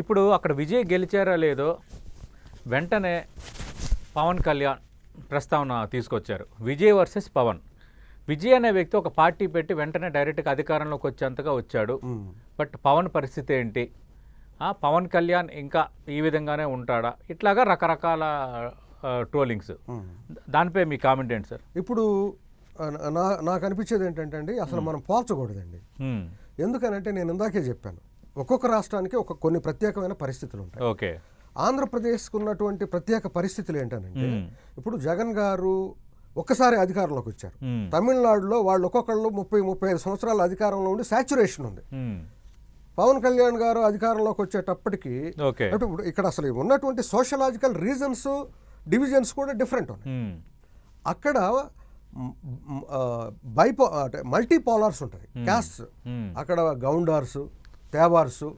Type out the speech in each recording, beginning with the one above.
ఇప్పుడు అక్కడ విజయ్ గెలిచారా లేదో వెంటనే పవన్ కళ్యాణ్ ప్రస్తావన తీసుకొచ్చారు. విజయ్ వర్సెస్ పవన్. విజయ్ అనే వ్యక్తి ఒక పార్టీ పెట్టి వెంటనే డైరెక్ట్గా అధికారంలోకి వచ్చేంతగా వచ్చాడు. బట్ పవన్ పరిస్థితి ఏంటి? పవన్ కళ్యాణ్ ఇంకా ఈ విధంగానే ఉంటాడా? ఇట్లాగా రకరకాల ట్రోలింగ్స్. దానిపై మీ కామెంట్ ఏంటి సార్? ఇప్పుడు నాకు అనిపించేది ఏంటంటే అండి, అసలు మనం పోల్చకూడదండి. ఎందుకనంటే నేను ఇందాకే చెప్పాను, ఒక్కొక్క రాష్ట్రానికి కొన్ని ప్రత్యేకమైన పరిస్థితులు ఉంటాయి. ఓకే. ఆంధ్రప్రదేశ్కు ఉన్నటువంటి ప్రత్యేక పరిస్థితులు ఏంటనంటే, ఇప్పుడు జగన్ గారు ఒక్కసారి అధికారంలోకి వచ్చారు. తమిళనాడులో వాళ్ళు ఒక్కొక్కళ్ళు 30-35 సంవత్సరాల అధికారంలో ఉండి సాచ్యురేషన్ ఉంది. పవన్ కళ్యాణ్ గారు అధికారంలోకి వచ్చేటప్పటికి ఇక్కడ అసలు ఉన్నటువంటి సోషలాజికల్ రీజన్స్, డివిజన్స్ కూడా డిఫరెంట్ ఉన్నాయి. అక్కడ మల్టీపోలార్స్ ఉంటాయి, క్యాస్ట్స్. అక్కడ గౌండార్స్, తేవార్సు,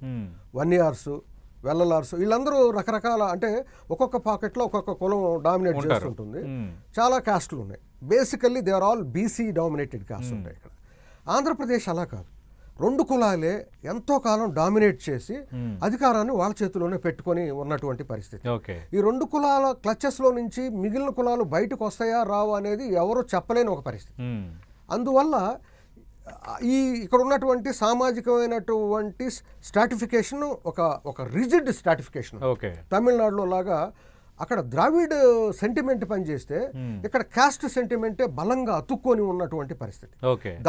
వన్యార్సు, వెల్లలార్సు, వీళ్ళందరూ రకరకాల, అంటే ఒక్కొక్క పాకెట్లో ఒక్కొక్క కులం డామినేట్ చేస్తుంటుంది. చాలా క్యాస్ట్లు ఉన్నాయి. Basically they are all BC dominated caste ఉంటాయి. ఇక్కడ ఆంధ్రప్రదేశ్ అలా కాదు. 2 కులాలే ఎంతో కాలం డామినేట్ చేసి అధికారాన్ని వాళ్ళ చేతిలోనే పెట్టుకొని ఉన్నటువంటి పరిస్థితి. ఈ 2 కులాల క్లచెస్లో నుంచి మిగిలిన కులాలు బయటకు వస్తాయా రావు అనేది ఎవరూ చెప్పలేని ఒక పరిస్థితి. అందువల్ల ఇక్కడ ఉన్నటువంటి సామాజికమైనటువంటి స్ట్రాటిఫికేషన్ ఒక రిజిడ్ స్ట్రాటిఫికేషన్. తమిళనాడులో లాగా అక్కడ ద్రావిడ్ సెంటిమెంట్ పనిచేస్తే ఇక్కడ కాస్ట్ సెంటిమెంటే బలంగా అతుక్కొని ఉన్నటువంటి పరిస్థితి.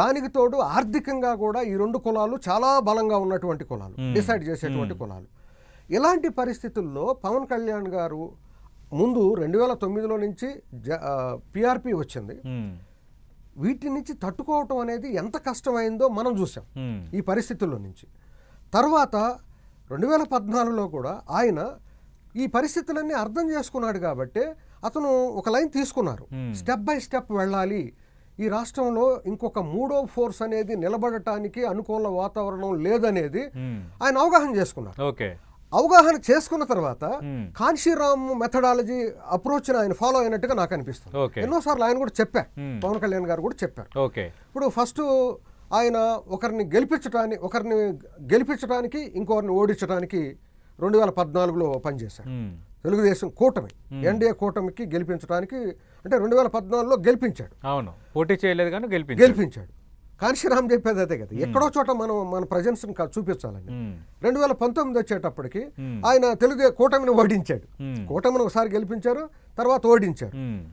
దానికి తోడు ఆర్థికంగా కూడా ఈ 2 కులాలు చాలా బలంగా ఉన్నటువంటి కులాలు, డిసైడ్ చేసేటువంటి కులాలు. ఇలాంటి పరిస్థితుల్లో పవన్ కళ్యాణ్ గారు ముందు 2009లో నుంచి పిఆర్పి వచ్చింది. వీటి నుంచి తట్టుకోవటం అనేది ఎంత కష్టమైందో మనం చూసాం ఈ పరిస్థితుల్లో నుంచి. తర్వాత 2014లో కూడా ఆయన ఈ పరిస్థితులన్నీ అర్థం చేసుకున్నాడు కాబట్టి అతను ఒక లైన్ తీసుకున్నారు, స్టెప్ బై స్టెప్ వెళ్ళాలి. ఈ రాష్ట్రంలో ఇంకొక 3వ ఫోర్స్ అనేది నిలబడటానికి అనుకూల వాతావరణం లేదనేది ఆయన అవగాహన చేసుకున్నారు. అవగాహన చేసుకున్న తర్వాత కాన్షీరామ్ మెథడాలజీ అప్రోచ్ ఆయన ఫాలో అయినట్టుగా నాకు అనిపిస్తుంది. ఎన్నోసార్లు ఆయన కూడా చెప్పారు, పవన్ కళ్యాణ్ గారు కూడా చెప్పారు. ఇప్పుడు ఫస్ట్ ఆయన ఒకరిని గెలిపించడానికి ఇంకొకరిని ఓడించడానికి 2014లో పనిచేశారు. తెలుగుదేశం కూటమి, ఎన్డీఏ కూటమికి గెలిపించడానికి, అంటే 2014లో గెలిపించాడు. అవును, పోటీ చేయలేదు కానీ గెలిపించాడు. కాన్షీరామ్ చెప్పేది అదే కదా, ఎక్కడో చోట మన ప్రజెన్స్ చూపించాలని. 2019 వచ్చేటప్పటికి ఆయన కూటమిని ఓడించాడు. కూటమిని ఒకసారి గెలిపించారు, తర్వాత ఓడించారు.